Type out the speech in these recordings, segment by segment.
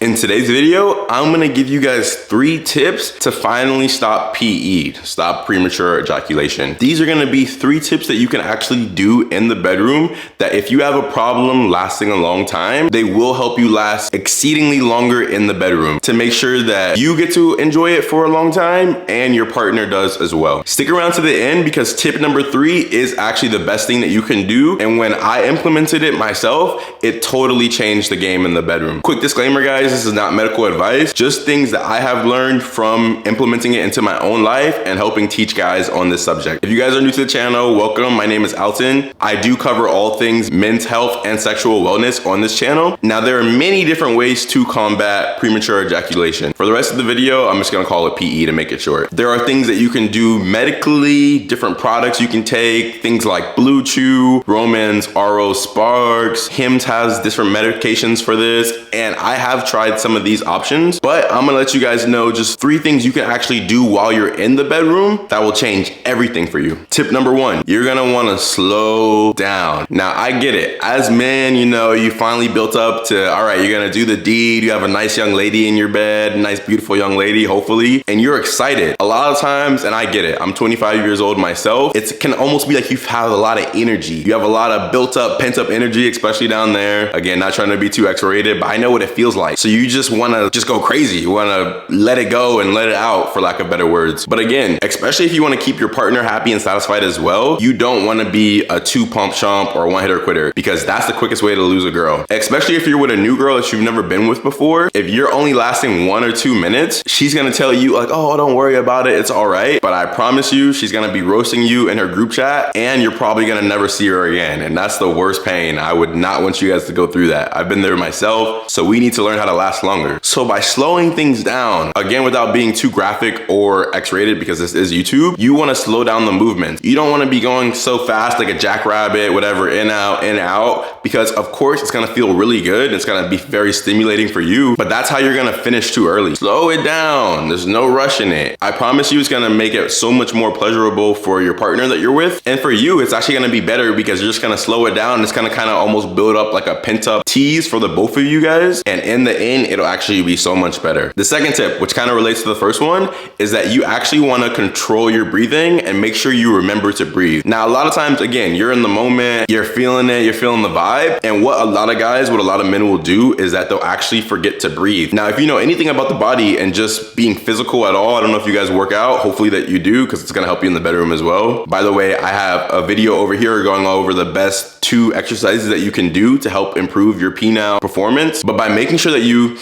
In today's video, I'm gonna give you guys 3 tips to finally stop PE, stop premature ejaculation. These are gonna be 3 tips that you can actually do in the bedroom that if you have a problem lasting a long time, they will help you last exceedingly longer in the bedroom to make sure that you get to enjoy it for a long time and your partner does as well. Stick around to the end because tip number 3 is actually the best thing that you can do. And when I implemented it myself, it totally changed the game in the bedroom. Quick disclaimer, guys, this is not medical advice, just things that I have learned from implementing it into my own life and helping teach guys on this subject. If you guys are new to the channel, welcome. My name is Alton. I do cover all things men's health and sexual wellness on this channel. Now, there are many different ways to combat premature ejaculation. For the rest of the video, I'm just gonna call it PE to make it short. There are things that you can do medically, different products you can take, things like Blue Chew, Roman's RO Sparks, Hims has different medications for this, and I have tried some of these options, but I'm gonna let you guys know just 3 things you can actually do while you're in the bedroom that will change everything for you. Tip number 1, you're gonna wanna slow down. Now, I get it. As men, you know, you finally built up to, all right, you're gonna do the deed, you have a nice young lady in your bed, nice, beautiful young lady, hopefully, and you're excited. A lot of times, and I get it, I'm 25 years old myself, it can almost be like you have a lot of energy. You have a lot of built up, pent up energy, especially down there. Again, not trying to be too X-rated, but I know what it feels like. So you just wanna just go crazy. You wanna let it go and let it out, for lack of better words. But again, especially if you wanna keep your partner happy and satisfied as well, you don't wanna be a 2-pump chump or a 1-hitter quitter, because that's the quickest way to lose a girl. Especially if you're with a new girl that you've never been with before. If you're only lasting 1 or 2 minutes, she's gonna tell you like, oh, don't worry about it, it's all right. But I promise you, she's gonna be roasting you in her group chat, and you're probably gonna never see her again. And that's the worst pain. I would not want you guys to go through that. I've been there myself, so we need to learn how to last longer. So by slowing things down, again, without being too graphic or X-rated, because this is YouTube, you wanna slow down the movement. You don't wanna be going so fast like a jackrabbit, whatever, in, out, because of course it's gonna feel really good. It's gonna be very stimulating for you, but that's how you're gonna finish too early. Slow it down. There's no rush in it. I promise you it's gonna make it so much more pleasurable for your partner that you're with. And for you, it's actually gonna be better because you're just gonna slow it down. It's gonna kind of almost build up like a pent up tease for the both of you guys. And in the end, it'll actually be so much better. The second tip, which kind of relates to the first one, is that you actually wanna control your breathing and make sure you remember to breathe. Now, a lot of times, again, you're in the moment, you're feeling it, you're feeling the vibe. And what a lot of men will do is that they'll actually forget to breathe. Now, if you know anything about the body and just being physical at all, I don't know if you guys work out, hopefully that you do, because it's gonna help you in the bedroom as well. By the way, I have a video over here going over the best 2 exercises that you can do to help improve your penile performance. But by making sure that you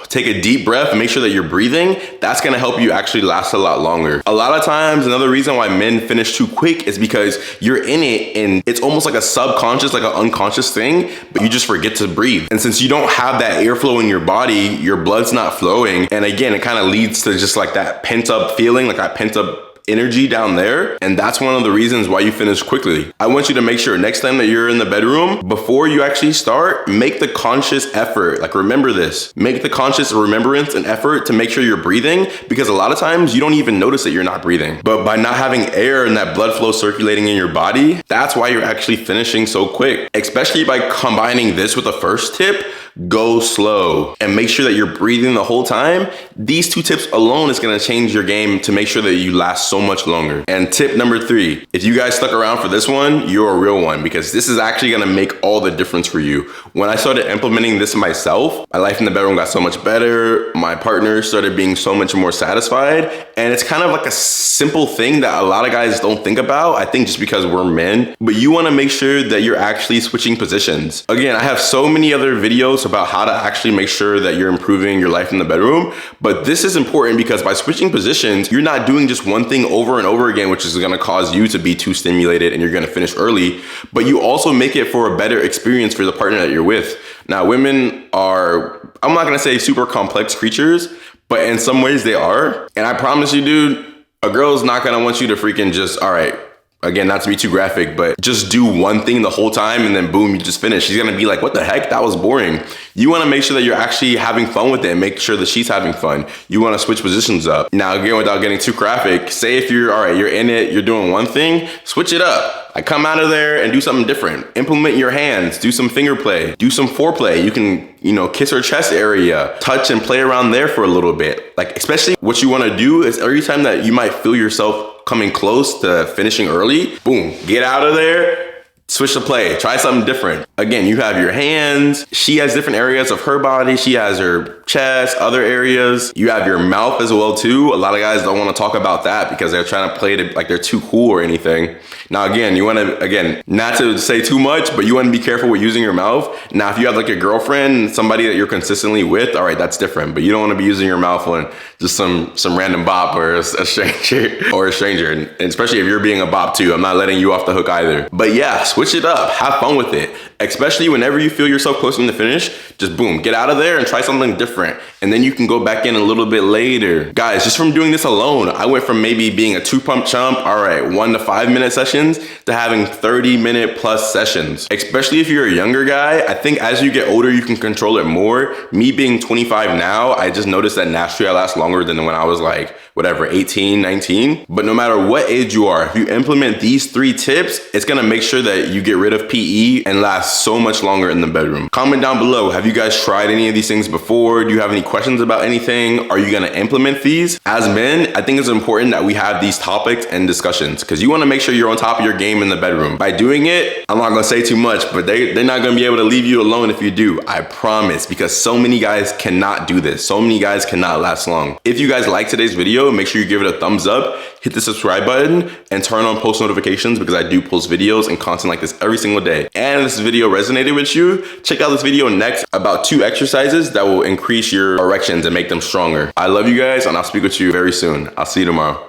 take a deep breath and make sure that you're breathing, that's gonna help you actually last a lot longer. A lot of times, another reason why men finish too quick is because you're in it and it's almost like a subconscious, like an unconscious thing, but you just forget to breathe. And since you don't have that airflow in your body, your blood's not flowing. And again, it kind of leads to just like that pent up feeling, like that pent up energy down there. And that's one of the reasons why you finish quickly. I want you to make sure next time that you're in the bedroom, before you actually start, make the conscious effort. Like, remember this, make the conscious remembrance and effort to make sure you're breathing, because a lot of times you don't even notice that you're not breathing. But by not having air and that blood flow circulating in your body, that's why you're actually finishing so quick. Especially by combining this with the first tip, go slow and make sure that you're breathing the whole time. These 2 tips alone is gonna change your game to make sure that you last so much longer. And tip number 3, if you guys stuck around for this one, you're a real one, because this is actually gonna make all the difference for you. When I started implementing this myself, my life in the bedroom got so much better. My partner started being so much more satisfied. And it's kind of like a simple thing that a lot of guys don't think about, I think just because we're men, but you wanna make sure that you're actually switching positions. Again, I have so many other videos about how to actually make sure that you're improving your life in the bedroom. But this is important because by switching positions, you're not doing just one thing over and over again, which is gonna cause you to be too stimulated and you're gonna finish early, but you also make it for a better experience for the partner that you're with. Now, women are, I'm not gonna say super complex creatures, but in some ways they are. And I promise you, dude, a girl's not gonna want you to freaking just, all right, again, not to be too graphic, but just do one thing the whole time and then boom, you just finish. She's gonna be like, what the heck? That was boring. You wanna make sure that you're actually having fun with it and make sure that she's having fun. You wanna switch positions up. Now again, without getting too graphic, say if you're, all right, you're in it, you're doing one thing, switch it up. Like come out of there and do something different. Implement your hands, do some finger play, do some foreplay. You can, kiss her chest area, touch and play around there for a little bit. Like especially what you wanna do is every time that you might feel yourself coming close to finishing early, boom, get out of there. Switch the play, try something different. Again, you have your hands. She has different areas of her body. She has her chest, other areas. You have your mouth as well too. A lot of guys don't want to talk about that because they're trying to play it like they're too cool or anything. Now again, you want to, not to say too much, but you want to be careful with using your mouth. Now, if you have like a girlfriend, somebody that you're consistently with, all right, that's different. But you don't want to be using your mouth on just some random bop or a stranger. And especially if you're being a bop too. I'm not letting you off the hook either. But yeah, switch it up, have fun with it. Especially whenever you feel yourself close to the finish, just boom, get out of there and try something different. And then you can go back in a little bit later. Guys, just from doing this alone, I went from maybe being a 2-pump chump, all right, 1 to 5 minute sessions, to having 30-minute plus sessions. Especially if you're a younger guy, I think as you get older, you can control it more. Me being 25 now, I just noticed that naturally I last longer than when I was like, whatever, 18, 19. But no matter what age you are, if you implement these 3 tips, it's gonna make sure that you get rid of PE and last so much longer in the bedroom. Comment down below, have you guys tried any of these things before? Do you have any questions about anything? Are you gonna implement these? As men, I think it's important that we have these topics and discussions because you wanna make sure you're on top of your game in the bedroom. By doing it, I'm not gonna say too much, but they're not gonna be able to leave you alone if you do, I promise, because so many guys cannot do this. So many guys cannot last long. If you guys like today's video, make sure you give it a thumbs up, hit the subscribe button, and turn on post notifications because I do post videos and content like this every single day. And if this video resonated with you, check out this video next about 2 exercises that will increase your erections and make them stronger. I love you guys, and I'll speak with you very soon. I'll see you tomorrow.